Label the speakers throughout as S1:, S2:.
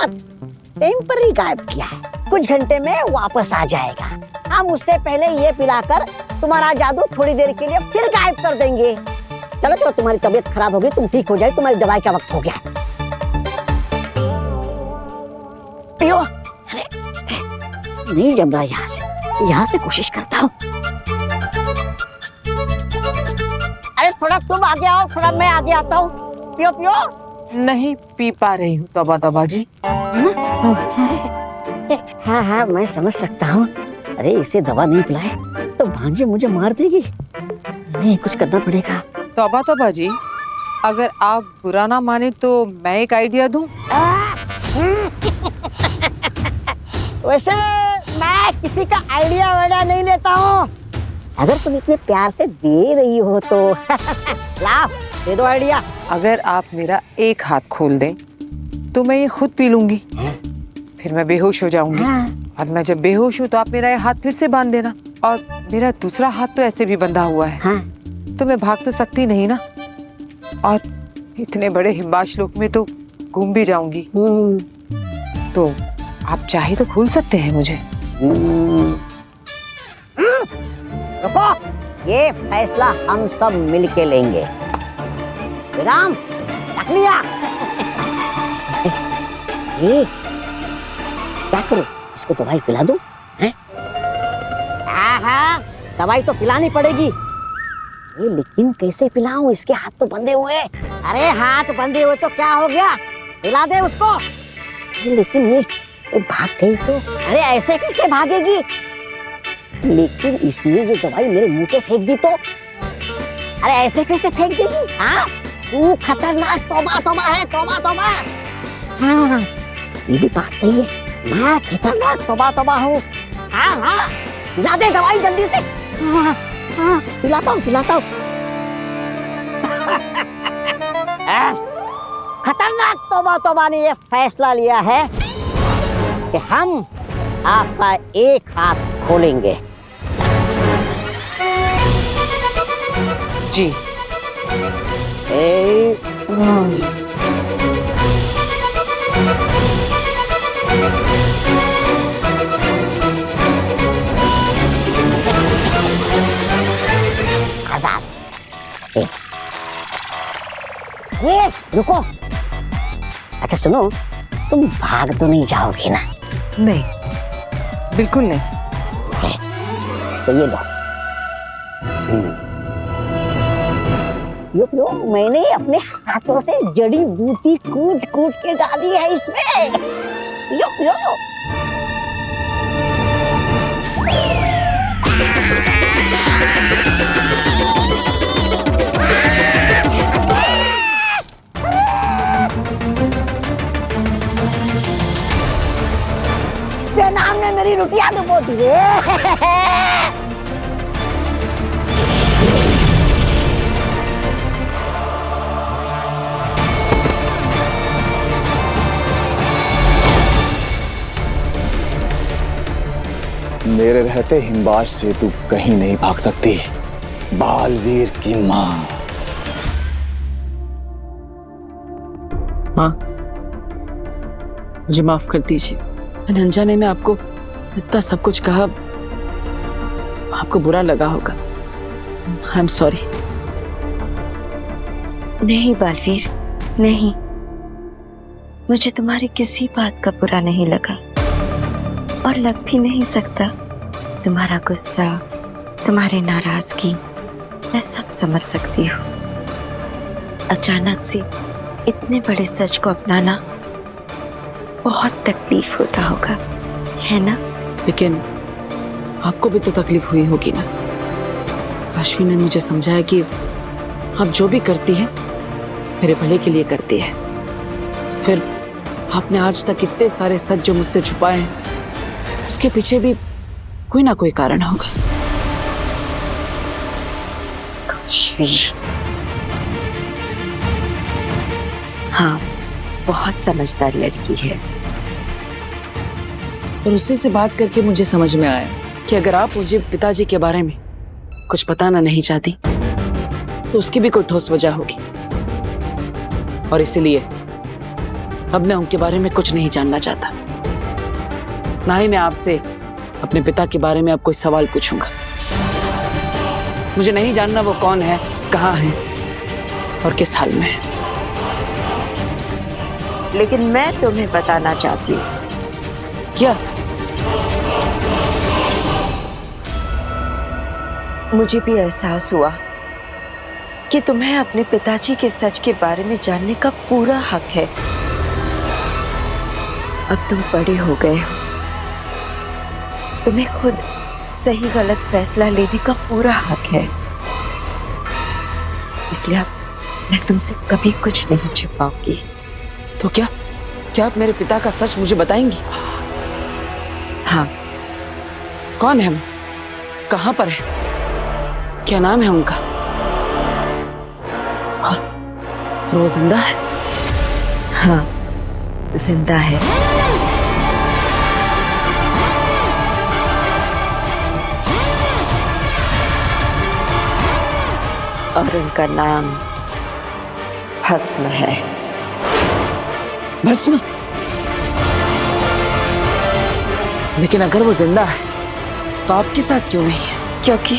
S1: Temporary गायब किया है, कुछ घंटे में वापस आ जाएगा। हम उससे पहले ये पिलाकर तुम्हारा जादू थोड़ी देर के लिए फिर गायब कर देंगे। चलो चलो, तुम्हारी तबीयत खराब होगी, तुम ठीक हो जाए, तुम्हारी दवाई का वक्त हो गया। पियो। अरे नहीं जम रहा, यहाँ से कोशिश करता हूँ। अरे थोड़ा तुम आगे आओ, थोड़ा मैं आगे आता हूँ। पियो पियो।
S2: नहीं पी पा रही हूँ तौबा जी।
S1: हाँ हाँ, मैं समझ सकता हूँ। अरे इसे दवा नहीं पिलाए तो भांजी मुझे मार देगी। नहीं, कुछ करना पड़ेगा।
S2: तौबा जी, अगर आप बुरा ना माने तो मैं एक आइडिया दूं?
S1: वैसे मैं किसी का आइडिया वाइडिया नहीं लेता हूँ। अगर तुम इतने प्यार से दे रही हो तो लाओ, दे दो आइडिया।
S2: अगर आप मेरा एक हाथ खोल दें तो मैं ये खुद पी लूंगी, फिर मैं बेहोश हो जाऊंगी। और मैं जब बेहोश हूँ तो आप मेरा ये हाथ फिर से बांध देना, और मेरा दूसरा हाथ तो ऐसे भी बंधा हुआ है। तो मैं भाग तो सकती नहीं ना, और इतने बड़े हिमाश लोक में तो घूम भी जाऊंगी। तो आप चाहे तो खोल सकते हैं मुझे।
S1: रुको, ये फैसला हम सब मिलके लेंगे। विराम, रख लिया। ये क्या करूं, इसको दवाई पिला दूं? हैं? हाँ, दवाई तो पिलानी पड़ेगी। ये लेकिन कैसे पिलाऊं, इसके हाथ तो बंधे हुए। अरे हाथ बंधे हुए तो क्या हो गया, पिला दे उसको। लेकिन ये भाग गई तो? अरे ऐसे कैसे भागेगी? लेकिन इसने ये दवाई मेरे मुंह पे फेंक दी तो? अरे ऐसे कैसे फेंक देगी? हाँ, तू खतरनाक तौबा तौबा है, तौबा तौबा। हाँ, ये भी बात सही है, मैं खतरनाक तौबा तौबा हूँ। हाँ हाँ, ला दे दवाई जल्दी से। हाँ हाँ, पिलाता हूँ पिलाता हूँ। खतरनाक तौबा तौबा ने ये फैसला लिया है कि हम आपका एक हाथ खोलेंगे।
S2: जी।
S1: आजाद। रुको। अच्छा सुनो, तुम भाग तो नहीं जाओगे ना?
S2: नहीं, बिल्कुल नहीं।
S1: तो ये लो। यो मैंने अपने हाथों से जड़ी बूटी कूट कूट के डाली है इसमें। यो नाम ने मेरी रोटियां डुबो दी है।
S3: मेरे रहते हिमबाज से तू कहीं नहीं भाग सकती, बालवीर की माँ।
S4: माँ, मुझे माफ कर दीजिए। मैंने अनजाने में आपको इतना सब कुछ कहा, आपको बुरा लगा होगा। I am sorry.
S5: नहीं बालवीर, नहीं, मुझे तुम्हारी किसी बात का बुरा नहीं लगा, और लग भी नहीं सकता। तुम्हारा गुस्सा, तुम्हारी नाराजगी मैं सब समझ सकती हूँ। अचानक से इतने बड़े सच को अपनाना बहुत तकलीफ होता होगा, है ना?
S4: लेकिन आपको भी तो तकलीफ हुई होगी ना। काशवी ने मुझे समझाया कि आप जो भी करती है मेरे भले के लिए करती है। तो फिर आपने आज तक इतने सारे सच जो मुझसे छुपाए हैं, उसके पीछे भी कोई ना कोई कारण होगा।
S5: हाँ, बहुत समझदार लड़की है।
S4: और उसी से बात करके मुझे समझ में आया कि अगर आप मुझे पिताजी के बारे में कुछ बताना नहीं चाहती तो उसकी भी कोई ठोस वजह होगी, और इसीलिए अब मैं उनके बारे में कुछ नहीं जानना चाहता। ना ही मैं आपसे अपने पिता के बारे में अब कोई सवाल पूछूंगा। मुझे नहीं जानना वो कौन है, कहाँ है और किस हाल में है।
S5: लेकिन मैं तुम्हें बताना चाहती हूँ।
S4: क्या?
S5: मुझे भी एहसास हुआ कि तुम्हें अपने पिताजी के सच के बारे में जानने का पूरा हक है। अब तुम बड़े हो गए हो, तुम्हें खुद सही गलत फैसला लेने का पूरा हक है। इसलिए अब मैं तुमसे कभी कुछ नहीं छुपाऊंगी।
S4: तो क्या आप मेरे पिता का सच मुझे बताएंगी?
S5: हाँ।
S4: कौन है वो? कहाँ पर है? क्या नाम है उनका? और वो जिंदा है?
S5: हाँ, जिंदा है। और उनका नाम भस्म है।
S4: भस्म? लेकिन अगर वो जिंदा है तो आपके साथ क्यों नहीं है?
S5: क्योंकि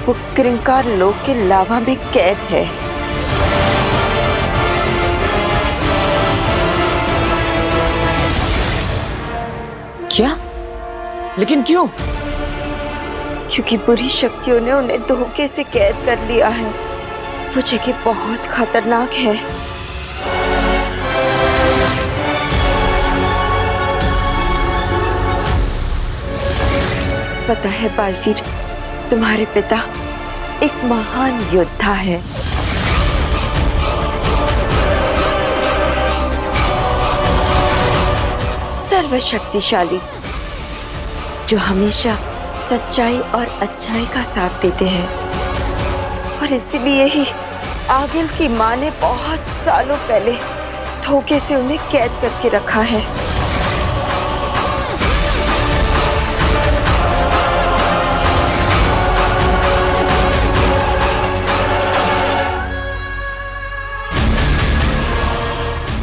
S5: वो क्रिंकार लोक के लावा में कैद है।
S4: क्या? लेकिन क्यों?
S5: क्योंकि बुरी शक्तियों ने उन्हें धोखे से कैद कर लिया है। वो जगह बहुत खतरनाक है। पता है बालवीर, तुम्हारे पिता एक महान योद्धा है। सर्वशक्तिशाली, जो हमेशा सच्चाई और अच्छाई का साथ देते हैं। और इसीलिए ही आगिल की मां ने बहुत सालों पहले धोखे से उन्हें कैद करके रखा है।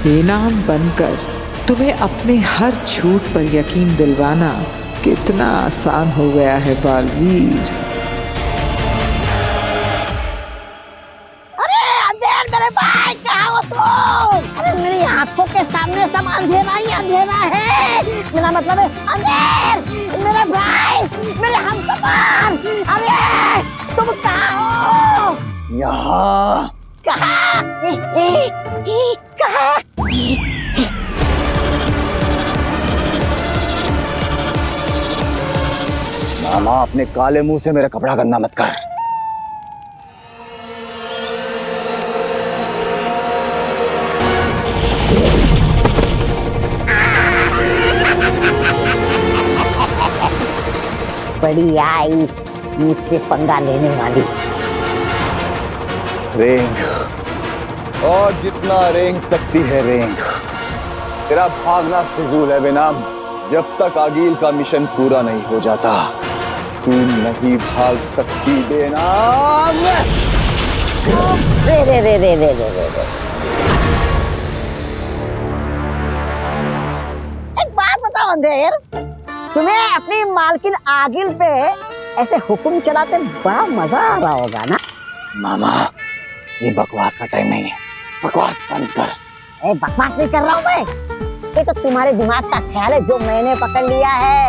S2: बेनाम बनकर तुम्हें अपने हर झूठ पर यकीन दिलवाना कितना आसान हो गया है बालवीर।
S1: अरे अंधेर मेरे भाई, कहाँ हो तुम? अरे मेरी आंखों के सामने सब अंधेरा ही अंधेरा है। मेरा मतलब है अंधेर मेरे भाई, मेरे हमसफर। अरे तुम कहाँ हो?
S3: यहाँ।
S1: कहाँ? कहाँ?
S3: मामा, अपने काले मुंह से मेरा कपड़ा गंदा मत कर।
S1: बड़ी आई मुझसे पंगा लेने वाली।
S3: रेंग, और जितना रेंग सकती है रेंग। तेरा भागना फिजूल है बेनाम। जब तक आगिल का मिशन पूरा नहीं हो जाता तू नहीं भाग सकती बेनाम।
S1: रे रे रे रे रे रे रे रे। एक बात बताओ अंधेर, तुम्हें अपनी मालकिन आगिल पे ऐसे हुक्म चलाते बड़ा मजा आ रहा होगा ना?
S3: मामा, ये बकवास का टाइम नहीं है। बकवास बंद कर।
S1: बकवास नहीं कर रहा हूँ मैं। ये तो तुम्हारे दिमाग का ख्याल है जो मैंने पकड़ लिया है।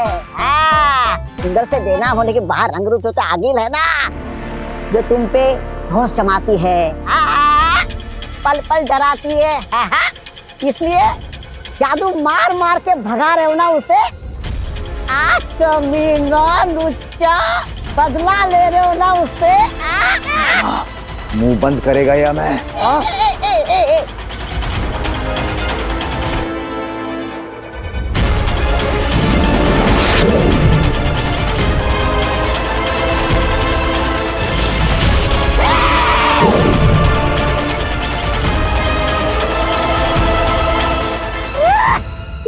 S1: अंदर से बेनाम होने के बाहर रंग रूप होता आगिल है ना, जो तुम पे होश जमाती है, पल पल डराती है। इसलिए जादू मार मार के भगा रहे हो ना उसे। कमीना लुच्चा, बदला ले रहे हो ना उससे।
S3: मुंह बंद करेगा या मैं?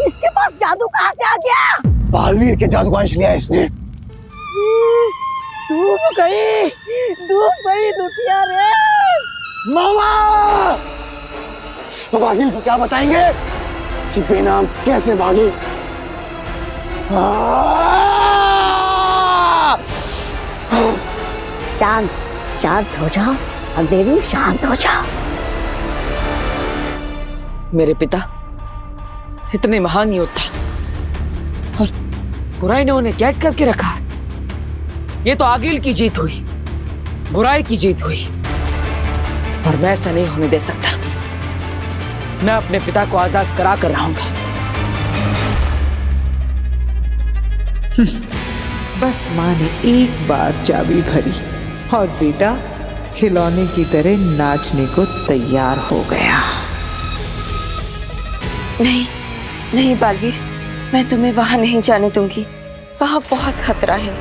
S1: इसके पास जादू कहाँ से आ गया?
S3: बालवीर के जादू का अंश लिया इसने।
S1: डूब गई लुटिया रे।
S3: मामा, अब आगिल को क्या बताएंगे? कि बेनाम कैसे भागी।
S1: शांत शांत हो जाओ अब देवी, शांत हो जाओ।
S4: मेरे पिता इतने महान योद्धा और बुराई ने उन्हें कैद करके रखा है। ये तो आगिल की जीत हुई, बुराई की जीत हुई, और मैं ऐसा नहीं होने दे सकता। मैं अपने पिता को आजाद करा कर रहूंगा।
S2: बस माँ ने एक बार चाबी भरी और बेटा खिलौने की तरह नाचने को तैयार हो गया।
S5: नहीं नहीं बालवीर, मैं तुम्हें वहां नहीं जाने दूंगी। वहां बहुत खतरा है।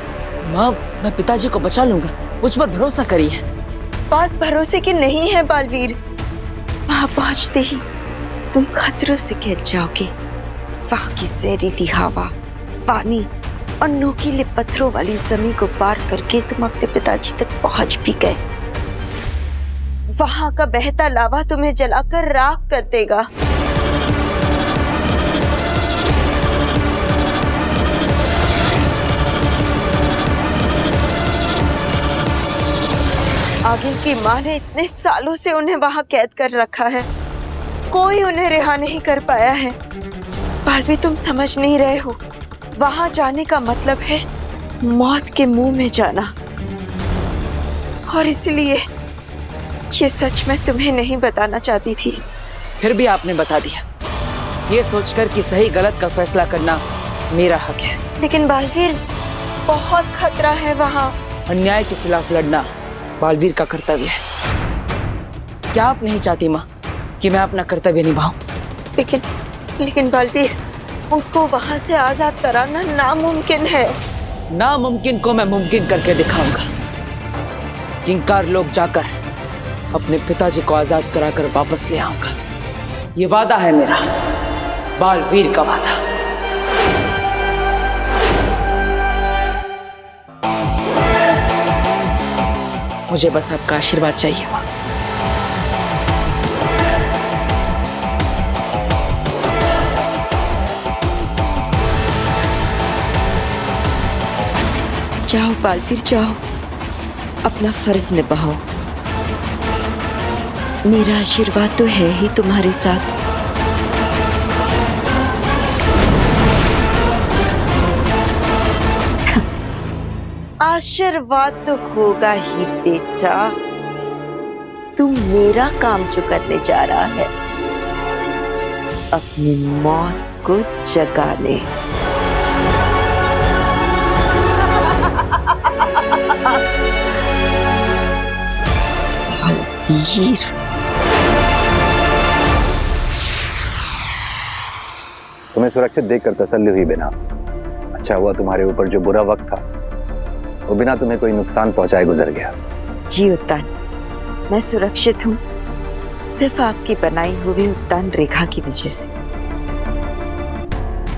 S4: माँ, मैं पिताजी को बचा लूंगा, मुझ पर भरोसा करिए।
S5: बात भरोसे की नहीं है बालवीर। वहां पहुंचते ही तुम खतरों से घिर जाओगे। वहां की जहरीली हवा, पानी और नोकीले पत्थरों वाली जमीन को पार करके तुम अपने पिताजी तक पहुंच भी गए। वहां का बहता लावा तुम्हें जलाकर राख कर देगा। आगिल की माँ ने इतने सालों से उन्हें वहां कैद कर रखा है, कोई उन्हें रिहा नहीं कर पाया है। बालवीर, तुम समझ नहीं रहे हो। वहां जाने का मतलब है मौत के मुंह में जाना, और इसलिए ये सच मैं तुम्हें नहीं बताना चाहती थी।
S4: फिर भी आपने बता दिया, ये सोचकर कि सही गलत का फैसला करना मेरा हक है।
S5: लेकिन बालवीर, बहुत खतरा है वहां।
S4: अन्याय के खिलाफ लड़ना बालवीर का कर्तव्य है। क्या आप नहीं चाहती माँ कि मैं अपना कर्तव्य निभाऊं?
S5: लेकिन बालवीर, उनको वहां से आजाद कराना नामुमकिन है।
S4: नामुमकिन को मैं मुमकिन करके दिखाऊंगा। किंकार लोग जाकर अपने पिताजी को आजाद कराकर वापस ले आऊंगा। ये वादा है मेरा, बालवीर का वादा। मुझे बस आपका आशीर्वाद चाहिए माँ।
S5: जाओ बालवीर, जाओ, अपना फर्ज निभाओ। मेरा आशीर्वाद तो है ही तुम्हारे साथ। आशीर्वाद तो होगा ही बेटा। तू मेरा काम जो करने जा रहा है, अपनी मौत को जगाने। बालवीर,
S3: तुम्हें सुरक्षित देखकर तसल्ली हुई बेना। अच्छा हुआ तुम्हारे ऊपर जो बुरा वक्त था वो बिना तुम्हें कोई नुकसान पहुंचाए गुजर गया।
S5: जी उत्तान, मैं सुरक्षित हूँ, सिर्फ आपकी बनाई हुई उत्तान रेखा की वजह से।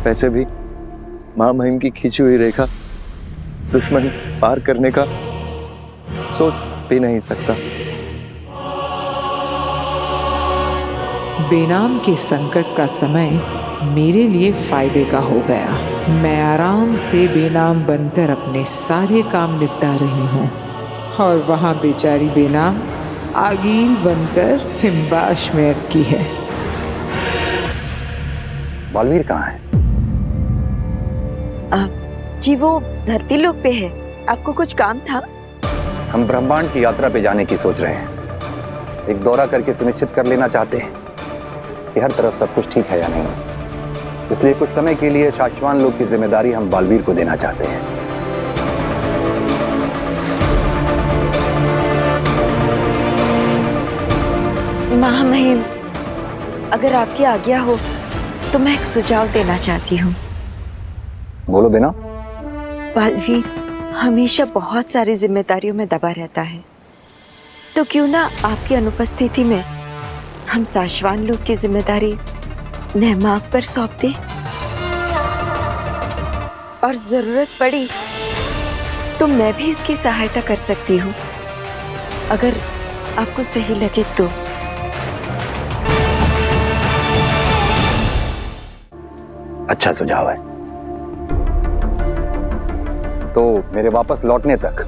S3: वैसे भी मां महिम की खींची हुई रेखा दुश्मन पार करने का सोच भी नहीं सकता।
S2: बेनाम के संकट का समय मेरे लिए फायदे का हो गया। मैं आराम से बेनाम बनकर अपने सारे काम निपटा रही हूँ, और वहाँ बेचारी बेनाम आगील बनकर हिमबाश में अटकी है।
S3: बालवीर कहाँ है?
S5: जी वो धरती लोक पे है। आपको कुछ काम था?
S3: हम ब्रह्मांड की यात्रा पे जाने की सोच रहे हैं। एक दौरा करके सुनिश्चित कर लेना चाहते हैं कि हर तरफ सब कुछ ठीक है या नहीं। इसलिए कुछ समय के लिए शाश्वान लोक की जिम्मेदारी हम बालवीर को देना चाहते हैं।
S5: महामहिम, अगर आपकी आज्ञा हो तो मैं एक सुझाव देना चाहती हूँ।
S3: बोलो बेना।
S5: बालवीर हमेशा बहुत सारी जिम्मेदारियों में दबा रहता है, तो क्यों ना आपकी अनुपस्थिति में हम शाश्वान लोक की जिम्मेदारी नेमाक पर सौंप दें, और जरूरत पड़ी तो मैं भी इसकी सहायता कर सकती हूँ, अगर आपको सही लगे तो।
S3: अच्छा सुझाव है। तो मेरे वापस लौटने तक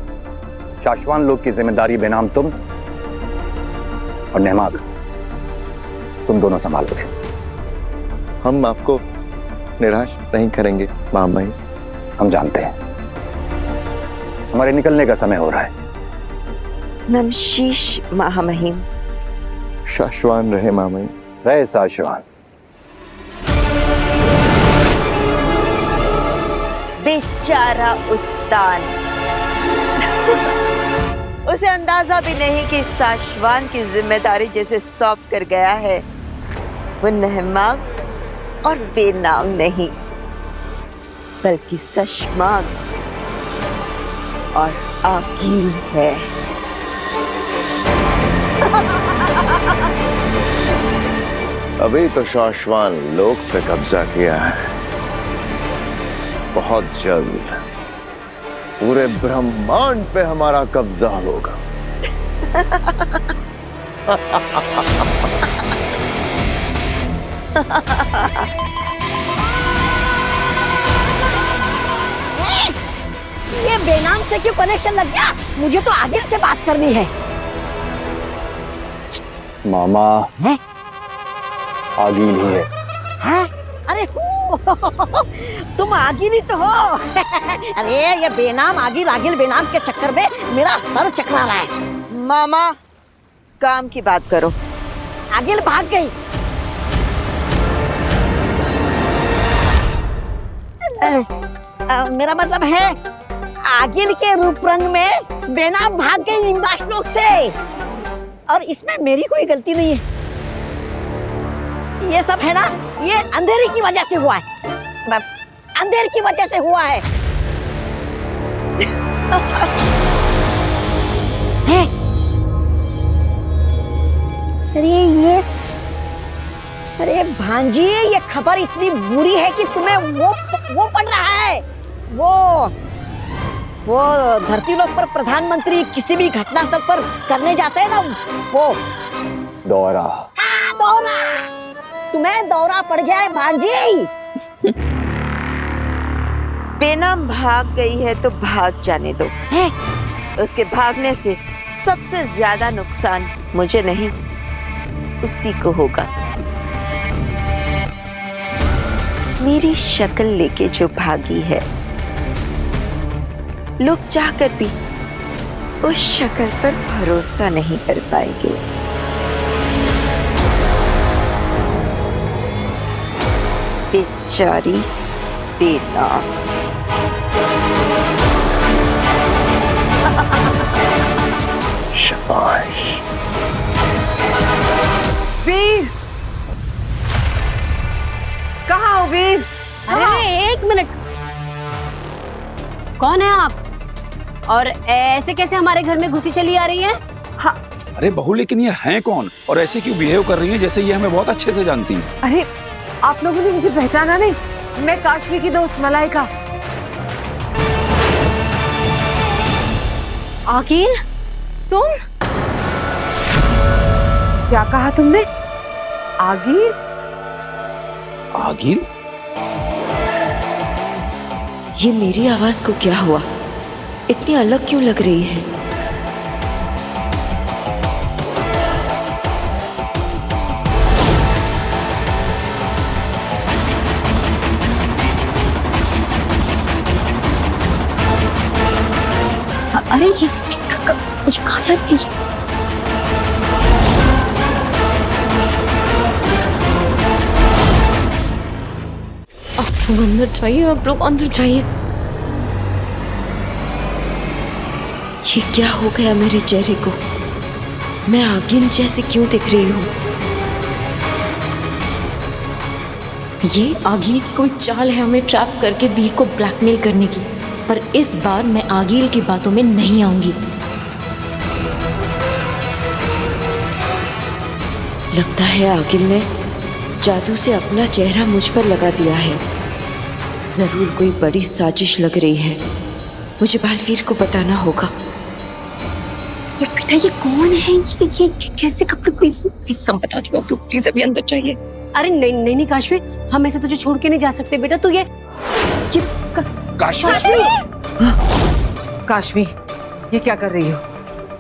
S3: शाश्वान लोग की जिम्मेदारी बेनाम तुम और नेहमाग तुम दोनों संभालोगे।
S6: हम आपको निराश नहीं करेंगे मामाई।
S3: हम जानते हैं हमारे निकलने का समय हो रहा है।
S5: नमशीश महामहिम।
S6: शाश्वान रहे मामाई।
S3: रहे शाश्वान।
S5: बेचारा उत्तान। उसे अंदाजा भी नहीं कि शाश्वान की जिम्मेदारी जैसे सौंप कर गया है वो नहमाग और बेनाम नहीं बल्कि सशमाग और आकील है।
S6: अभी तो शाश्वान लोक पे कब्जा किया है, बहुत जल्द पूरे ब्रह्मांड पे हमारा कब्जा होगा।
S1: ये बेनाम से क्यों कनेक्शन लग गया? मुझे तो आगिल से बात करनी है।
S3: मामा
S1: है?
S3: आगिल ही है।
S1: हैं? अरे तुम आगिल ही तो हो। अरे ये बेनाम आगिल आगिल बेनाम के चक्कर में मेरा सर चकरा रहा है।
S5: मामा काम की बात करो।
S1: आगिल भाग गई। मेरा मतलब है आगिल के रूप रंग में बेनाम भाग गई इंद्रलोक से और इसमें मेरी कोई गलती नहीं है। ये सब है ना, ये अंधेरे की वजह से हुआ है। अंधेरे की वजह से हुआ है। है? अरे भांजी ये खबर इतनी बुरी है कि तुम्हें वो पड़ रहा है। वो धरती लोक पर प्रधानमंत्री किसी भी घटनास्थल पर करने जाते हैं ना, वो
S3: दौरा।
S1: हाँ, दौरा। तुम्हें दौरा पड़ गया है भांजी।
S5: बेनाम भाग गई है तो भाग जाने दो।
S1: है?
S5: उसके भागने से सबसे ज्यादा नुकसान मुझे नहीं उसी को होगा। मेरी शक्ल लेके जो भागी है, लोग चाहकर भी उस शक्ल पर भरोसा नहीं कर पाएंगे। बेचारी बेनाम।
S6: शाबाश।
S2: वीर, कहाँ हो वीर?
S7: अरे एक मिनट, कौन है आप और ऐसे कैसे हमारे घर में घुसी चली आ रही है?
S2: हाँ,
S8: अरे बहू लेकिन ये हैं कौन और ऐसे क्यों बिहेव कर रही हैं जैसे ये हमें बहुत अच्छे से जानती हैं?
S2: अरे आप लोगों ने मुझे पहचाना नहीं? मैं काशवी की दोस्त मलाइका।
S7: आकिल, तुम?
S2: क्या कहा तुमने? आगिल?
S8: आगिल?
S5: ये मेरी आवाज को क्या हुआ? इतनी अलग क्यों लग रही है?
S7: अरे ये मुझे कहाँ जा रही है? आप लोग अंदर जाइए, आप लोग अंदर जाइए।
S5: ये क्या हो गया मेरे चेहरे को? मैं आगिल जैसे क्यों दिख रही हूँ?
S7: ये आगिल की कोई चाल है हमें ट्रैप करके वीर को ब्लैकमेल करने की, पर इस बार मैं आगिल की बातों में नहीं आऊंगी।
S5: लगता है आगिल ने जादू से अपना चेहरा मुझ पर लगा दिया है। जरूर कोई बड़ी साजिश लग रही है। मुझे बालवीर को बताना होगा।
S7: बेटा ये कौन है? ये कैसे कपड़े? प्लीज सब बता दो आप लोग, प्लीज अभी अंदर जाइए।
S9: अरे नहीं नहीं नहीं काशवी, हम ऐसे तुझे छोड़ के नहीं जा सकते बेटा। तू ये
S8: काशवी,
S2: काशवी, ये क्या कर रही हो?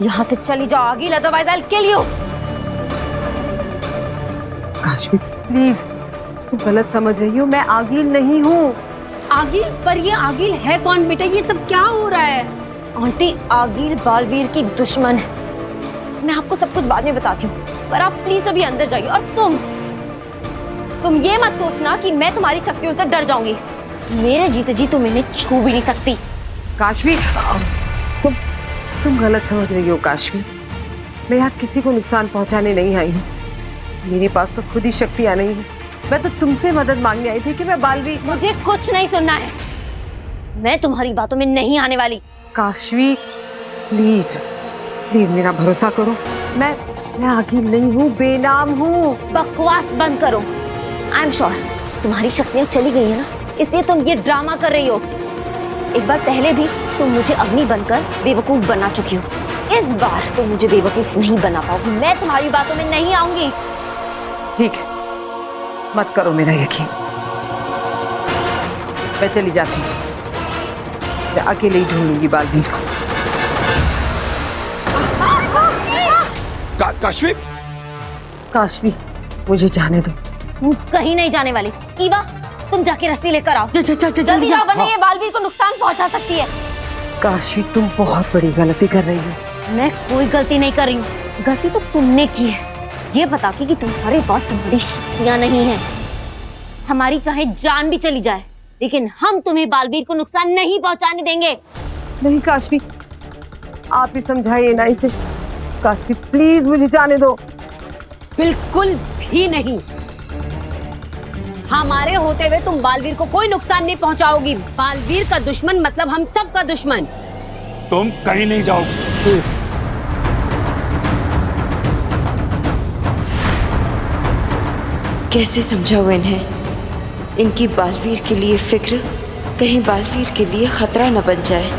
S7: यहाँ से चली जाओ Aagil, otherwise I will kill you.
S2: Kashvi please, तुम गलत समझ रही हो, मैं आगिल नहीं हूँ।
S9: आगिल? पर ये आगिल है कौन बेटा? ये सब क्या हो रहा है?
S7: आंटी, आगिल बालवीर की दुश्मन है। मैं आपको सब कुछ बाद में बताती हूँ, पर आप प्लीज अभी अंदर जाइए। और तुम ये मत सोचना कि मैं तुम्हारी शक्तियों से डर जाऊंगी। मेरे जीते जी तुम इन्हें छू भी नहीं सकती।
S2: काशवी, तुम गलत समझ रही हो काशवी। मैं यहाँ किसी को नुकसान पहुँचाने नहीं आई हूँ। मेरे पास तो खुद ही शक्तियाँ नहीं है। मैं तो तुमसे मदद मांगने आई थी कि मैं बालवीर।
S7: मुझे कुछ नहीं सुनना है, मैं तुम्हारी बातों में नहीं आने वाली।
S2: काशवी प्लीज प्लीज मेरा भरोसा करो। मैं आगिल नहीं हूँ, बेनाम हूँ।
S7: बकवास बंद करो। आई एम श्योर तुम्हारी शक्तियाँ चली गई है ना, इसलिए तुम ये ड्रामा कर रही हो। एक बार पहले भी तुम मुझे अग्नि बनकर बेवकूफ बना चुकी हो। इस बार तुम मुझे बेवकूफ नहीं बना पाओगी। मैं तुम्हारी बातों में नहीं आऊंगी।
S2: ठीक है, मत करो मेरा यकीन। मैं चली जाती हूँ, मैं अकेले ही ढूंढूंगी बालवीर को।
S8: काशवी,
S2: काशवी मुझे जाने दो।
S7: तुम कहीं नहीं जाने वाली। ईवा, तुम जाके रस्सी लेकर आओ। जल्दी जाओ, वरना ये बालवीर को नुकसान पहुंचा सकती है।
S2: काशवी तुम बहुत बड़ी गलती कर रही हो।
S7: मैं कोई गलती नहीं कर रही हूँ। गलती तो तुमने की है, ये बता के कि तुम्हारे पास तुम्हारी शक्तियाँ नहीं है। हमारी चाहे जान भी चली जाए, लेकिन हम तुम्हें बालवीर को नुकसान नहीं पहुंचाने देंगे।
S2: नहीं काशवी, आप ही समझाइए ना इसे। काशवी प्लीज मुझे जाने दो।
S9: बिल्कुल भी नहीं। हमारे होते हुए तुम बालवीर को कोई नुकसान नहीं पहुंचाओगी। बालवीर का दुश्मन मतलब हम सब का दुश्मन।
S8: तुम कहीं नहीं जाओगे।
S5: कैसे समझाऊं इन्हें? इनकी बालवीर के लिए फिक्र कहीं बालवीर के लिए खतरा न बन जाए।